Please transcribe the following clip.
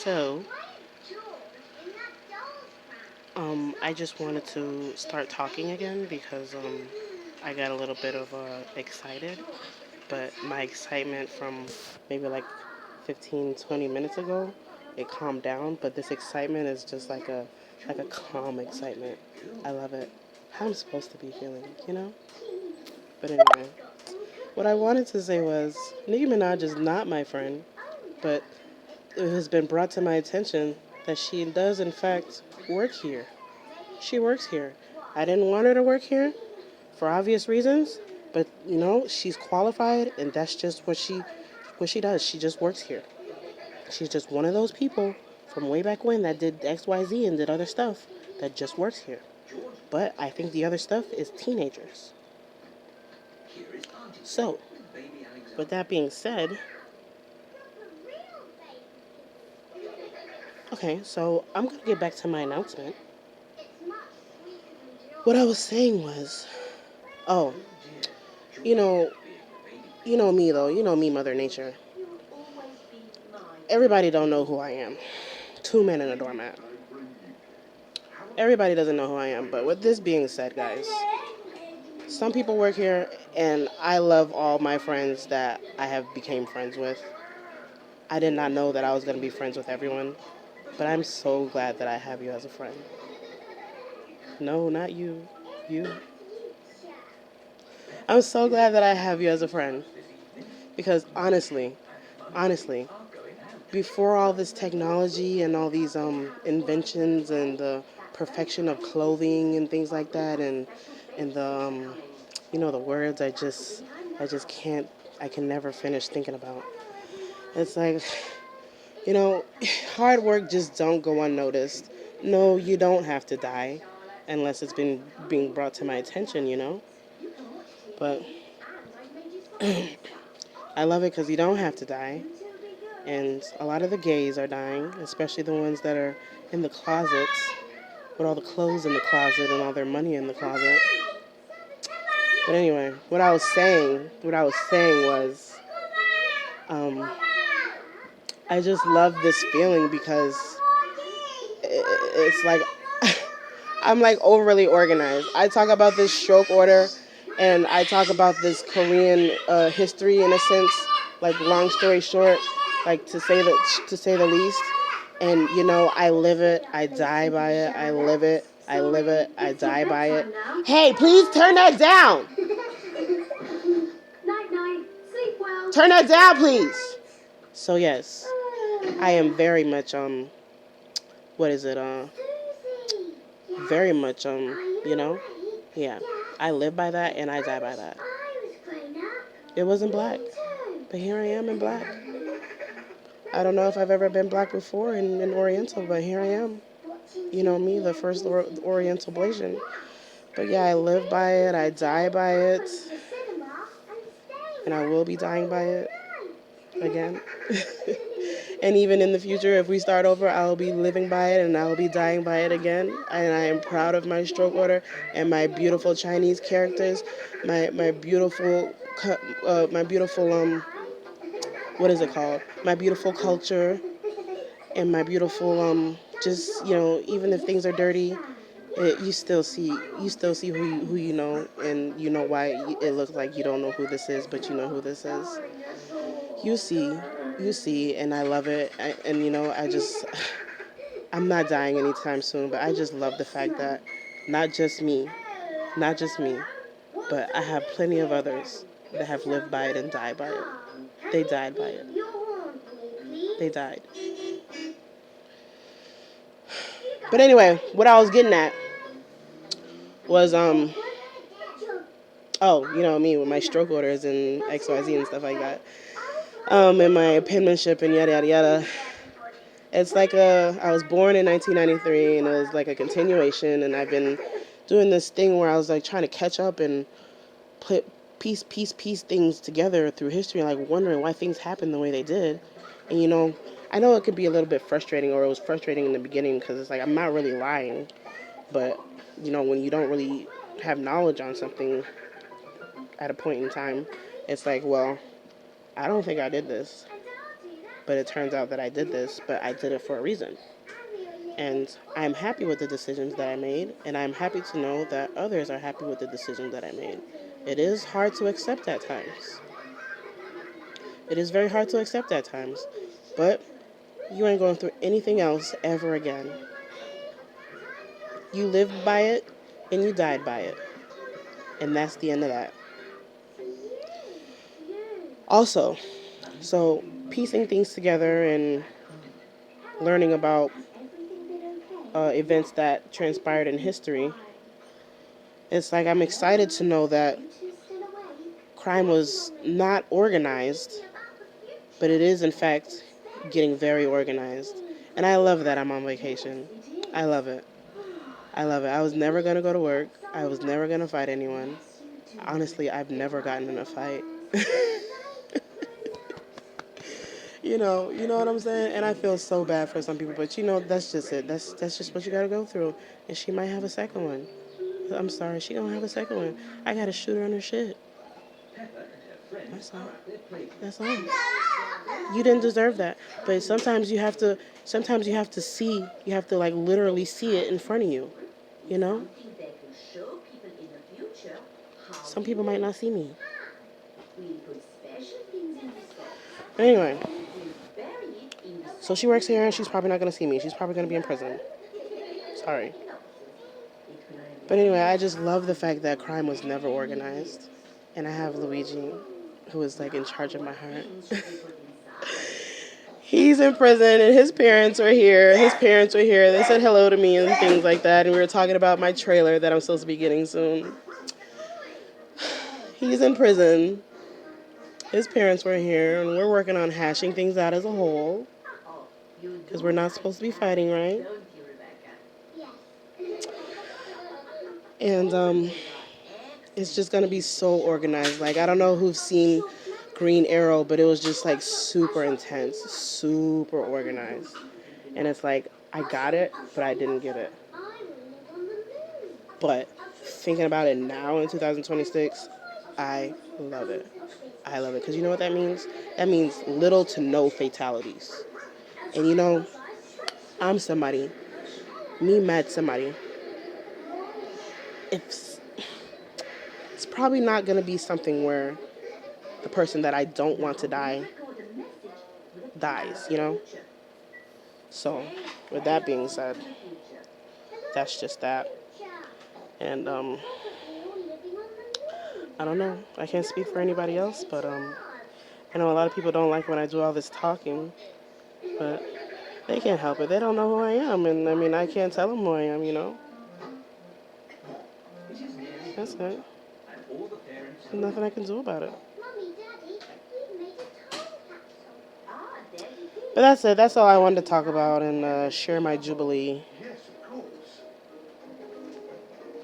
So, I just wanted to start talking again because I got a little bit of excited, but my excitement from maybe like 15, 20 minutes ago, it calmed down. But this excitement is just like a calm excitement. I love it. How I'm supposed to be feeling, you know? But anyway, what I wanted to say was Nicki Minaj is not my friend, but it has been brought to my attention that she does in fact work here. She works here. I didn't want her to work here for obvious reasons, but she's qualified and that's just what she does. She just works here. She's just one of those people from way back when that did XYZ and did other stuff that just works here. But I think the other stuff is teenagers. So, with that being said, okay, so I'm going to get back to my announcement. What I was saying was, oh, you know, you know me though, you know me, Mother Nature. Everybody don't know who I am. Two men and a doormat. Everybody doesn't know who I am, but with this being said, guys, some people work here, and I love all my friends that I have became friends with. I did not know that I was going to be friends with everyone, but I'm so glad that I have you as a friend. No, not you. You. I'm so glad that I have you as a friend. Because honestly, before all this technology and all these inventions and the perfection of clothing and things like that and the the words I just can't I can never finish thinking about. It's like, you know, hard work just don't go unnoticed. No, you don't have to die unless it's been being brought to my attention. But I love it because you don't have to die. And a lot of the gays are dying, especially the ones that are in the closets with all the clothes in the closet and all their money in the closet. But anyway, what I was saying was, um, I just love this feeling because it's like I'm like overly organized. I talk about this stroke order, and I talk about this Korean history in a sense. Like long story short, like to say the least. And I live it, I die by it. I live it, I live it, I die by it. Hey, please turn that down. Night night. Sleep well. Turn that down, please. So yes, I am very much what is it very much yeah. I live by that and I die by that. It wasn't black, but here I am in black. I don't know if I've ever been black before in Oriental, but here I am. You know me, the first Oriental Blasian. But yeah, I live by it, I die by it, and I will be dying by it again. And even in the future, if we start over, I'll be living by it and I'll be dying by it again. And I am proud of my stroke order and my beautiful Chinese characters, my beautiful, what is it called? My beautiful culture and my beautiful just even if things are dirty, you still see who you know, and you know why it looks like you don't know who this is, but you know who this is. You see, and I love it. And I just, I'm not dying anytime soon, but I just love the fact that not just me, not just me, but I have plenty of others that have lived by it and died by it. They died by it. They died. But anyway, what I was getting at was oh, me with my stroke orders and XYZ and stuff like that. And my penmanship and yada yada yada. It's like I was born in 1993, and it was like a continuation, and I've been doing this thing where I was like trying to catch up and put piece things together through history, like wondering why things happened the way they did. And I know it could be a little bit frustrating, or it was frustrating in the beginning because it's like I'm not really lying, but when you don't really have knowledge on something at a point in time, it's like, well, I don't think I did this. but it turns out that I did this, but I did it for a reason. And I'm happy with the decisions that I made, and I'm happy to know that others are happy with the decisions that I made. It is hard to accept at times. It is very hard to accept at times, but you ain't going through anything else ever again. You lived by it, and you died by it. And that's the end of that. Also, so piecing things together and learning about events that transpired in history, it's like I'm excited to know that crime was not organized, but it is in fact getting very organized. And I love that I'm on vacation. I love it. I love it. I was never going to go to work. I was never going to fight anyone. Honestly, I've never gotten in a fight. You know what I'm saying? And I feel so bad for some people, but that's just it. That's just what you gotta go through. And she might have a second one. I'm sorry, she gonna have a second one. I gotta shoot her on her shit. That's all. That's all. You didn't deserve that. But sometimes you have to see, you have to like literally see it in front of you. You know? Some people might not see me. But anyway, so she works here and she's probably not gonna see me. She's probably gonna be in prison. Sorry. But anyway, I just love the fact that crime was never organized. And I have Luigi, who is like in charge of my heart. He's in prison and his parents were here. His parents were here. They said hello to me and things like that. And we were talking about my trailer that I'm supposed to be getting soon. He's in prison. His parents were here and we're working on hashing things out as a whole. Because we're not supposed to be fighting, right? And it's just gonna be so organized. Like, I don't know who's seen Green Arrow, but it was just like super intense, super organized. And it's like, I got it, but I didn't get it. But thinking about it now in 2026, I love it. I love it. Because you know what that means? That means little to no fatalities. And I'm somebody, me mad somebody. It's, it's probably not going to be something where the person that I don't want to die dies. So, with that being said, that's just that. And I don't know. I can't speak for anybody else, but I know a lot of people don't like when I do all this talking, but they can't help it. They don't know who I am, and I mean, I can't tell them who I am. That's it. There's nothing I can do about it. But that's it. That's all I wanted to talk about and share my jubilee.